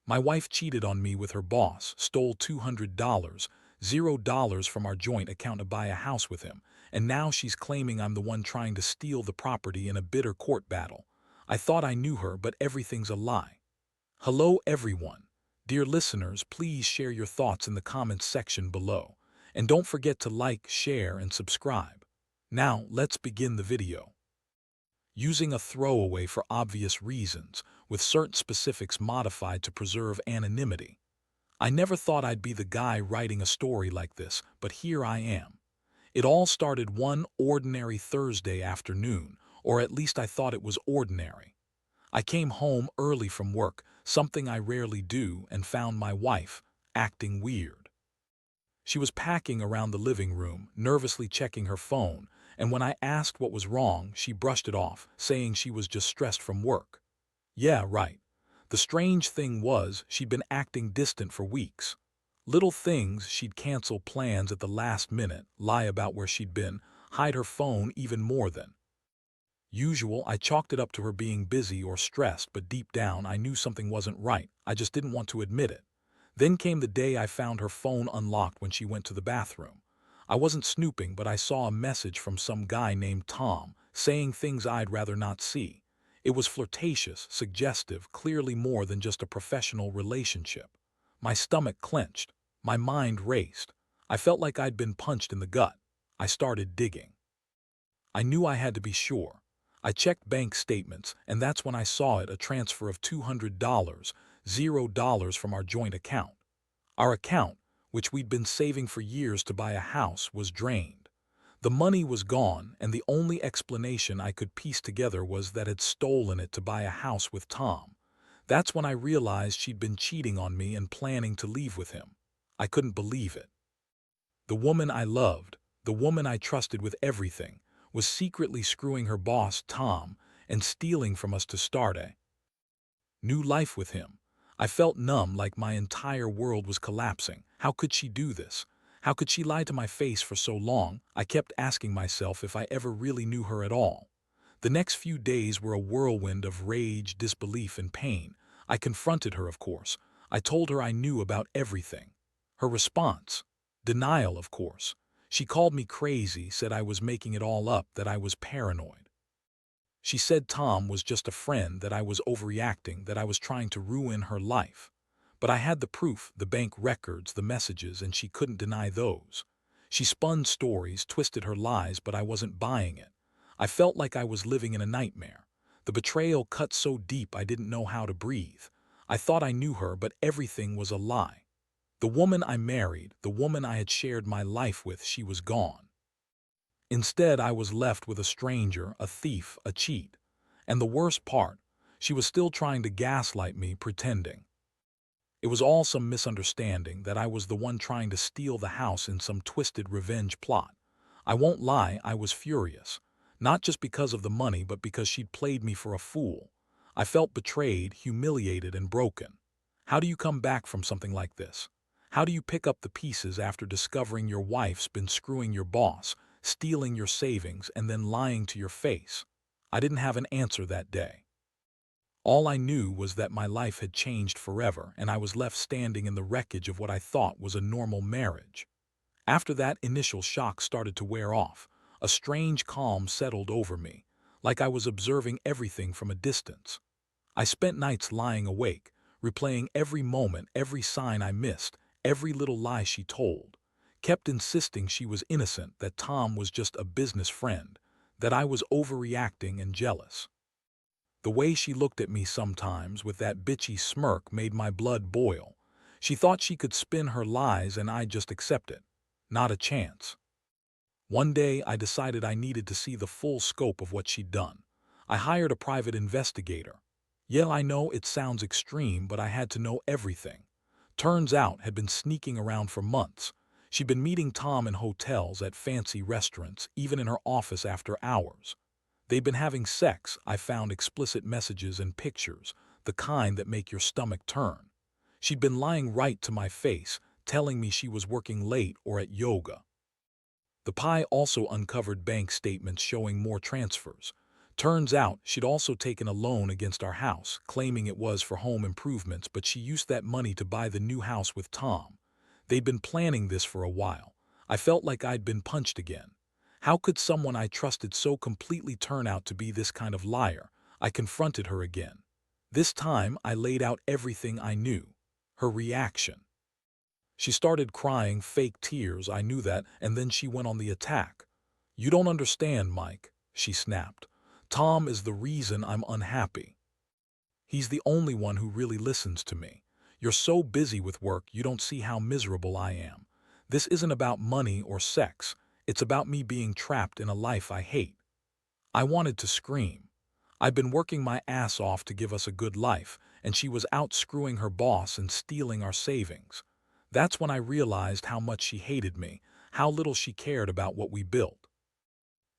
My wife cheated on me with her boss, stole $200, $0 from our joint account to buy a house with him, and now she's claiming I'm the one trying to steal the property in a bitter court battle. I thought I knew her, but everything's a lie. Hello everyone. Dear listeners, please share your thoughts in the comments section below. And don't forget to like, share, and subscribe. Now, let's begin the video. Using a throwaway for obvious reasons, with certain specifics modified to preserve anonymity. I never thought I'd be the guy writing a story like this, but here I am. It all started one ordinary Thursday afternoon, or at least I thought it was ordinary. I came home early from work, something I rarely do, and found my wife acting weird. She was packing around the living room, nervously checking her phone, and when I asked what was wrong, she brushed it off, saying she was just stressed from work. Yeah, right. The strange thing was, she'd been acting distant for weeks. Little things, she'd cancel plans at the last minute, lie about where she'd been, hide her phone even more than usual. I chalked it up to her being busy or stressed, but deep down I knew something wasn't right. I just didn't want to admit it. Then came the day I found her phone unlocked when she went to the bathroom. I wasn't snooping, but I saw a message from some guy named Tom, saying things I'd rather not see. It was flirtatious, suggestive, clearly more than just a professional relationship. My stomach clenched. My mind raced. I felt like I'd been punched in the gut. I started digging. I knew I had to be sure. I checked bank statements, and that's when I saw it, a transfer of $200, $0 from our joint account. Our account, which we'd been saving for years to buy a house, was drained. The money was gone, and the only explanation I could piece together was that I'd stolen it to buy a house with Tom. That's when I realized she'd been cheating on me and planning to leave with him. I couldn't believe it. The woman I loved, the woman I trusted with everything, was secretly screwing her boss, Tom, and stealing from us to start a new life with him. I felt numb, like my entire world was collapsing. How could she do this? How could she lie to my face for so long? I kept asking myself if I ever really knew her at all. The next few days were a whirlwind of rage, disbelief, and pain. I confronted her, of course. I told her I knew about everything. Her response? Denial, of course. She called me crazy, said I was making it all up, that I was paranoid. She said Tom was just a friend, that I was overreacting, that I was trying to ruin her life. But I had the proof, the bank records, the messages, and she couldn't deny those. She spun stories, twisted her lies, but I wasn't buying it. I felt like I was living in a nightmare. The betrayal cut so deep I didn't know how to breathe. I thought I knew her, but everything was a lie. The woman I married, the woman I had shared my life with, she was gone. Instead, I was left with a stranger, a thief, a cheat. And the worst part, she was still trying to gaslight me, pretending it was all some misunderstanding, that I was the one trying to steal the house in some twisted revenge plot. I won't lie, I was furious. Not just because of the money, but because she'd played me for a fool. I felt betrayed, humiliated, and broken. How do you come back from something like this? How do you pick up the pieces after discovering your wife's been screwing your boss, stealing your savings, and then lying to your face? I didn't have an answer that day. All I knew was that my life had changed forever, and I was left standing in the wreckage of what I thought was a normal marriage. After that initial shock started to wear off, a strange calm settled over me, like I was observing everything from a distance. I spent nights lying awake, replaying every moment, every sign I missed, every little lie she told. Kept insisting she was innocent, that Tom was just a business friend, that I was overreacting and jealous. The way she looked at me sometimes with that bitchy smirk made my blood boil. She thought she could spin her lies and I'd just accept it. Not a chance. One day I decided I needed to see the full scope of what she'd done. I hired a private investigator. Yeah, I know it sounds extreme, but I had to know everything. Turns out, had been sneaking around for months. She'd been meeting Tom in hotels, at fancy restaurants, even in her office after hours. They'd been having sex. I found explicit messages and pictures, the kind that make your stomach turn. She'd been lying right to my face, telling me she was working late or at yoga. The PI also uncovered bank statements showing more transfers. Turns out she'd also taken a loan against our house, claiming it was for home improvements, but she used that money to buy the new house with Tom. They'd been planning this for a while. I felt like I'd been punched again. How could someone I trusted so completely turn out to be this kind of liar? I confronted her again. This time, I laid out everything I knew. Her reaction. She started crying, fake tears, I knew that, and then she went on the attack. "You don't understand, Mike," she snapped. "Tom is the reason I'm unhappy. He's the only one who really listens to me. You're so busy with work, you don't see how miserable I am. This isn't about money or sex. It's about me being trapped in a life I hate." I wanted to scream. I'd been working my ass off to give us a good life, and she was out screwing her boss and stealing our savings. That's when I realized how much she hated me, how little she cared about what we built.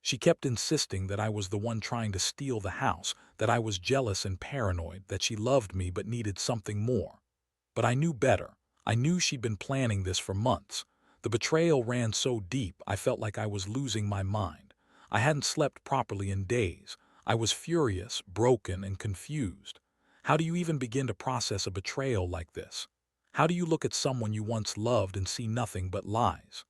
She kept insisting that I was the one trying to steal the house, that I was jealous and paranoid, that she loved me but needed something more. But I knew better. I knew she'd been planning this for months. The betrayal ran so deep I felt like I was losing my mind. I hadn't slept properly in days. I was furious, broken, and confused. How do you even begin to process a betrayal like this? How do you look at someone you once loved and see nothing but lies?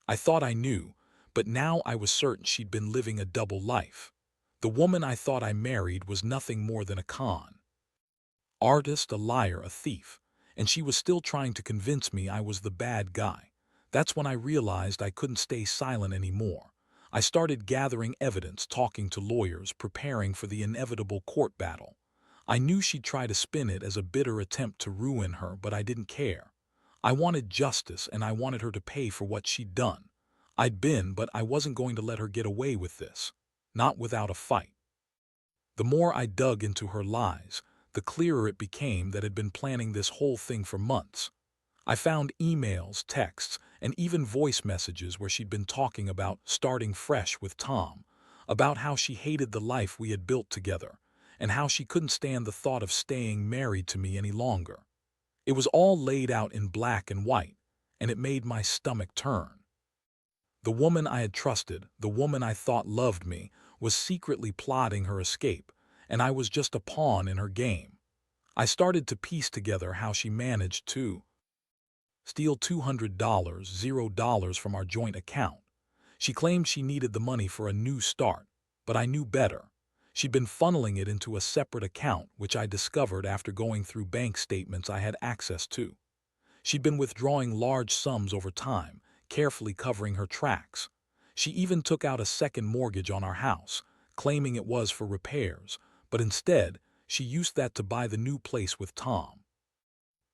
I thought I knew, but now I was certain she'd been living a double life. The woman I thought I married was nothing more than a con artist, a liar, a thief, and she was still trying to convince me I was the bad guy. That's when I realized I couldn't stay silent anymore. I started gathering evidence, talking to lawyers, preparing for the inevitable court battle. I knew she'd try to spin it as a bitter attempt to ruin her, but I didn't care. I wanted justice, and I wanted her to pay for what she'd done. But I wasn't going to let her get away with this. Not without a fight. The more I dug into her lies, the clearer it became that I'd been planning this whole thing for months. I found emails, texts, and even voice messages where she'd been talking about starting fresh with Tom, about how she hated the life we had built together, and how she couldn't stand the thought of staying married to me any longer. It was all laid out in black and white, and it made my stomach turn. The woman I had trusted, the woman I thought loved me, was secretly plotting her escape, and I was just a pawn in her game. I started to piece together how she managed to steal $200, $0 from our joint account. She claimed she needed the money for a new start, but I knew better. She'd been funneling it into a separate account, which I discovered after going through bank statements I had access to. She'd been withdrawing large sums over time, carefully covering her tracks. She even took out a second mortgage on our house, claiming it was for repairs, but instead, she used that to buy the new place with Tom.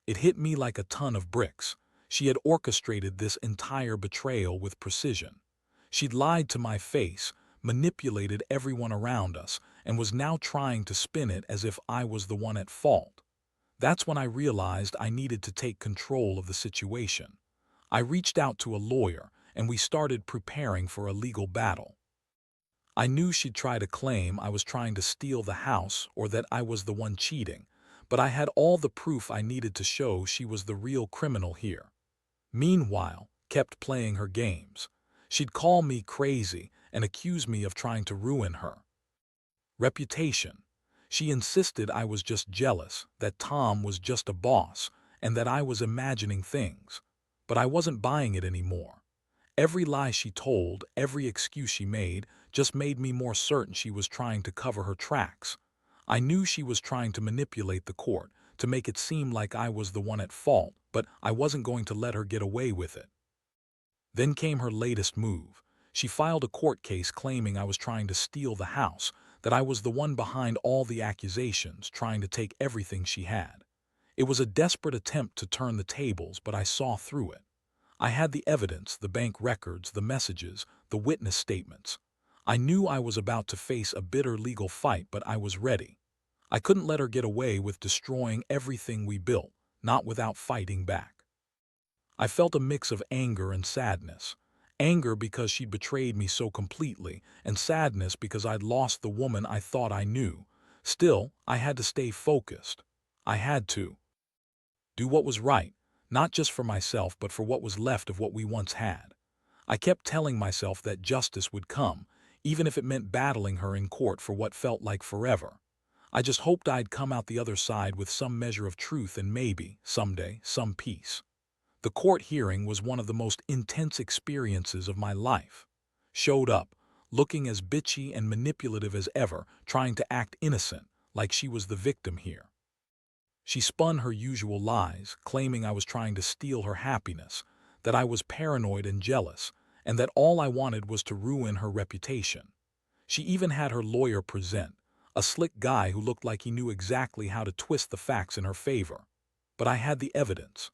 It hit me like a ton of bricks. She had orchestrated this entire betrayal with precision. She'd lied to my face, manipulated everyone around us, and was now trying to spin it as if I was the one at fault. That's when I realized I needed to take control of the situation. I reached out to a lawyer, and we started preparing for a legal battle. I knew she'd try to claim I was trying to steal the house or that I was the one cheating, but I had all the proof I needed to show she was the real criminal here. Meanwhile, kept playing her games. She'd call me crazy and accuse me of trying to ruin her reputation. She insisted I was just jealous, that Tom was just a boss, and that I was imagining things. But I wasn't buying it anymore. Every lie she told, every excuse she made, just made me more certain she was trying to cover her tracks. I knew she was trying to manipulate the court, to make it seem like I was the one at fault, but I wasn't going to let her get away with it. Then came her latest move. She filed a court case claiming I was trying to steal the house, that I was the one behind all the accusations, trying to take everything she had. It was a desperate attempt to turn the tables, but I saw through it. I had the evidence, the bank records, the messages, the witness statements. I knew I was about to face a bitter legal fight, but I was ready. I couldn't let her get away with destroying everything we built, not without fighting back. I felt a mix of anger and sadness. Anger because she'd betrayed me so completely, and sadness because I'd lost the woman I thought I knew. Still, I had to stay focused. I had to do what was right, not just for myself but for what was left of what we once had. I kept telling myself that justice would come, even if it meant battling her in court for what felt like forever. I just hoped I'd come out the other side with some measure of truth and maybe, someday, some peace. The court hearing was one of the most intense experiences of my life. Showed up, looking as bitchy and manipulative as ever, trying to act innocent, like she was the victim here. She spun her usual lies, claiming I was trying to steal her happiness, that I was paranoid and jealous, and that all I wanted was to ruin her reputation. She even had her lawyer present, a slick guy who looked like he knew exactly how to twist the facts in her favor. But I had the evidence.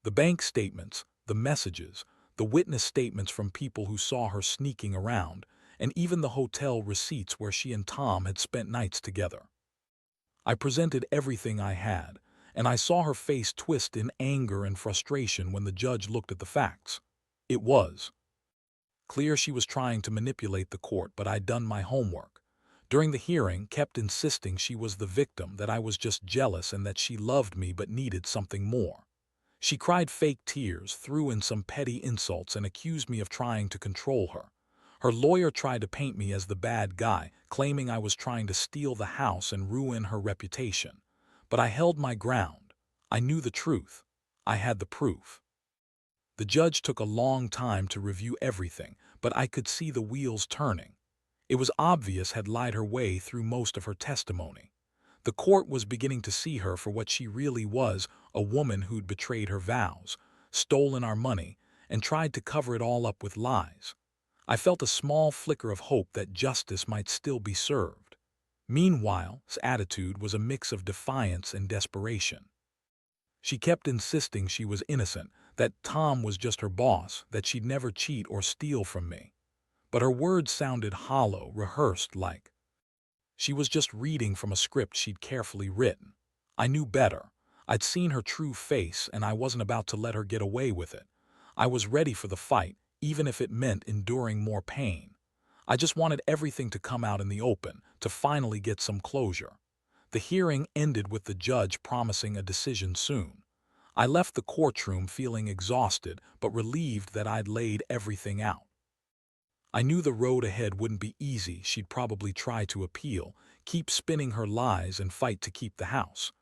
The bank statements, the messages, the witness statements from people who saw her sneaking around, and even the hotel receipts where she and Tom had spent nights together. I presented everything I had, and I saw her face twist in anger and frustration when the judge looked at the facts. It was clear she was trying to manipulate the court, but I'd done my homework. During the hearing, kept insisting she was the victim, that I was just jealous and that she loved me but needed something more. She cried fake tears, threw in some petty insults, and accused me of trying to control her. Her lawyer tried to paint me as the bad guy, claiming I was trying to steal the house and ruin her reputation. But I held my ground. I knew the truth. I had the proof. The judge took a long time to review everything, but I could see the wheels turning. It was obvious had lied her way through most of her testimony. The court was beginning to see her for what she really was, a woman who'd betrayed her vows, stolen our money, and tried to cover it all up with lies. I felt a small flicker of hope that justice might still be served. Meanwhile's attitude was a mix of defiance and desperation. She kept insisting she was innocent, that Tom was just her boss, that she'd never cheat or steal from me. But her words sounded hollow, rehearsed, like she was just reading from a script she'd carefully written. I knew better. I'd seen her true face, and I wasn't about to let her get away with it. I was ready for the fight, even if it meant enduring more pain. I just wanted everything to come out in the open, to finally get some closure. The hearing ended with the judge promising a decision soon. I left the courtroom feeling exhausted, but relieved that I'd laid everything out. I knew the road ahead wouldn't be easy. She'd probably try to appeal, keep spinning her lies, and fight to keep the house.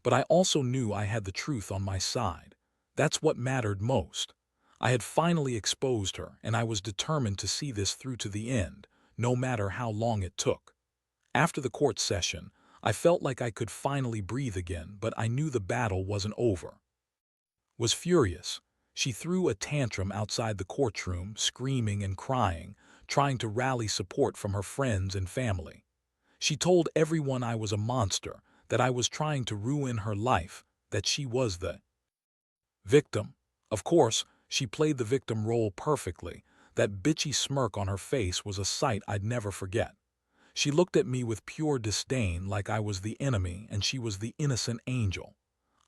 But I also knew I had the truth on my side. That's what mattered most. I had finally exposed her, and I was determined to see this through to the end, no matter how long it took. After the court session, I felt like I could finally breathe again, but I knew the battle wasn't over. Was furious. She threw a tantrum outside the courtroom, screaming and crying, trying to rally support from her friends and family. She told everyone I was a monster, that I was trying to ruin her life, that she was the victim. Of course, she played the victim role perfectly. That bitchy smirk on her face was a sight I'd never forget. She looked at me with pure disdain, like I was the enemy and she was the innocent angel.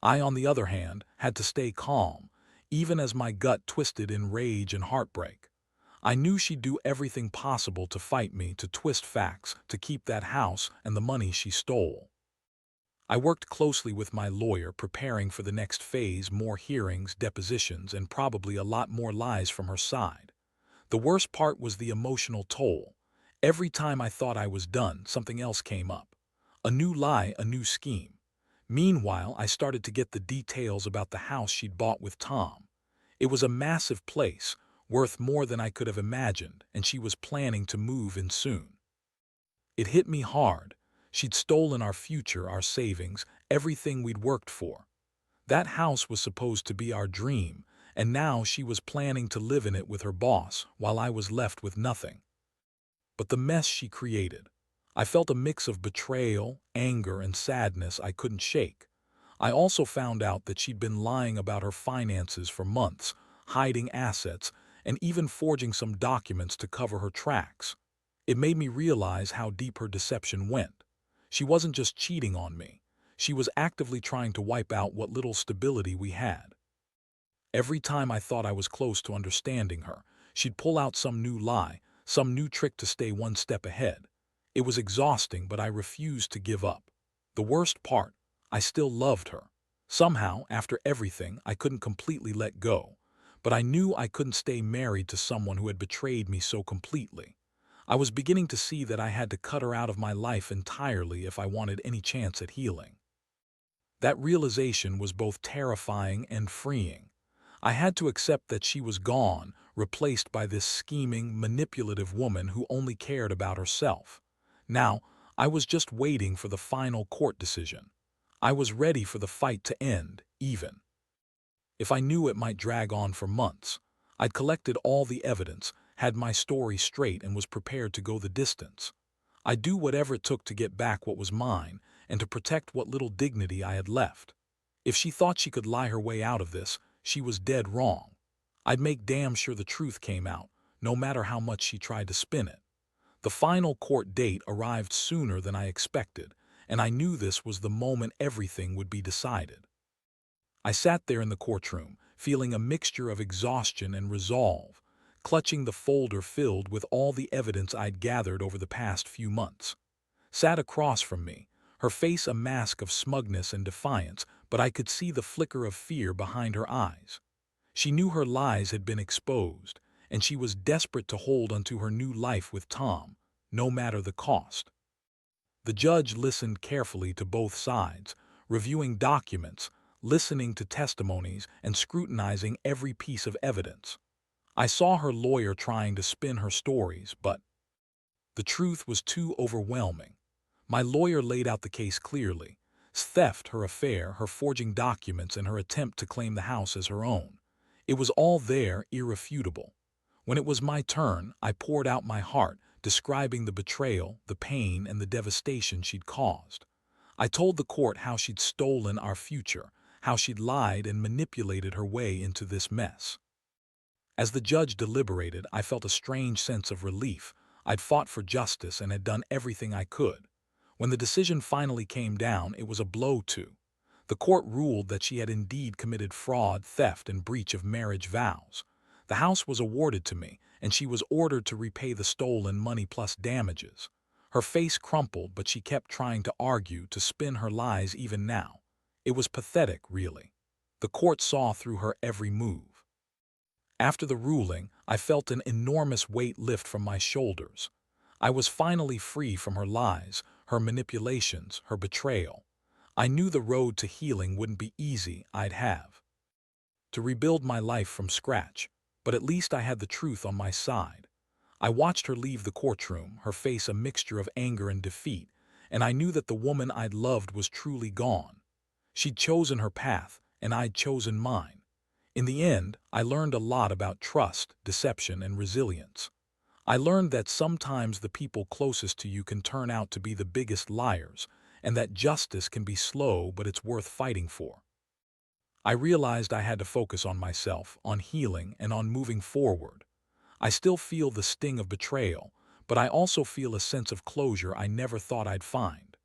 I, on the other hand, had to stay calm, even as my gut twisted in rage and heartbreak. I knew she'd do everything possible to fight me, to twist facts, to keep that house and the money she stole. I worked closely with my lawyer, preparing for the next phase, more hearings, depositions, and probably a lot more lies from her side. The worst part was the emotional toll. Every time I thought I was done, something else came up. A new lie, a new scheme. Meanwhile, I started to get the details about the house she'd bought with Tom. It was a massive place, worth more than I could have imagined, and she was planning to move in soon. It hit me hard. She'd stolen our future, our savings, everything we'd worked for. That house was supposed to be our dream, and now she was planning to live in it with her boss, while I was left with nothing. But the mess she created. I felt a mix of betrayal, anger, and sadness I couldn't shake. I also found out that she'd been lying about her finances for months, hiding assets, and even forging some documents to cover her tracks. It made me realize how deep her deception went. She wasn't just cheating on me. She was actively trying to wipe out what little stability we had. Every time I thought I was close to understanding her, she'd pull out some new lie, some new trick to stay one step ahead. It was exhausting, but I refused to give up. The worst part, I still loved her. Somehow, after everything, I couldn't completely let go. But I knew I couldn't stay married to someone who had betrayed me so completely. I was beginning to see that I had to cut her out of my life entirely if I wanted any chance at healing. That realization was both terrifying and freeing. I had to accept that she was gone, replaced by this scheming, manipulative woman who only cared about herself. Now, I was just waiting for the final court decision. I was ready for the fight to end, even if I knew it might drag on for months. I'd collected all the evidence, had my story straight, and was prepared to go the distance. I'd do whatever it took to get back what was mine and to protect what little dignity I had left. If she thought she could lie her way out of this, she was dead wrong. I'd make damn sure the truth came out, no matter how much she tried to spin it. The final court date arrived sooner than I expected, and I knew this was the moment everything would be decided. I sat there in the courtroom, feeling a mixture of exhaustion and resolve, clutching the folder filled with all the evidence I'd gathered over the past few months. Sat across from me, her face a mask of smugness and defiance, but I could see the flicker of fear behind her eyes. She knew her lies had been exposed, and she was desperate to hold onto her new life with Tom, no matter the cost. The judge listened carefully to both sides, reviewing documents, listening to testimonies, and scrutinizing every piece of evidence. I saw her lawyer trying to spin her stories, but the truth was too overwhelming. My lawyer laid out the case clearly: theft, her affair, her forging documents, and her attempt to claim the house as her own. It was all there, irrefutable. When it was my turn, I poured out my heart, describing the betrayal, the pain, and the devastation she'd caused. I told the court how she'd stolen our future, how she'd lied and manipulated her way into this mess. As the judge deliberated, I felt a strange sense of relief. I'd fought for justice and had done everything I could. When the decision finally came down, it was a blow too. The court ruled that she had indeed committed fraud, theft, and breach of marriage vows. The house was awarded to me, and she was ordered to repay the stolen money plus damages. Her face crumpled, but she kept trying to argue, to spin her lies even now. It was pathetic, really. The court saw through her every move. After the ruling, I felt an enormous weight lift from my shoulders. I was finally free from her lies, her manipulations, her betrayal. I knew the road to healing wouldn't be easy. I'd have to rebuild my life from scratch, but at least I had the truth on my side. I watched her leave the courtroom, her face a mixture of anger and defeat, and I knew that the woman I'd loved was truly gone. She'd chosen her path, and I'd chosen mine. In the end, I learned a lot about trust, deception, and resilience. I learned that sometimes the people closest to you can turn out to be the biggest liars, and that justice can be slow, but it's worth fighting for. I realized I had to focus on myself, on healing, and on moving forward. I still feel the sting of betrayal, but I also feel a sense of closure I never thought I'd find.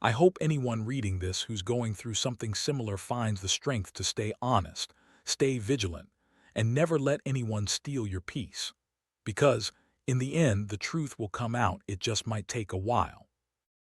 I hope anyone reading this who's going through something similar finds the strength to stay honest, stay vigilant, and never let anyone steal your peace. Because, in the end, the truth will come out, it just might take a while.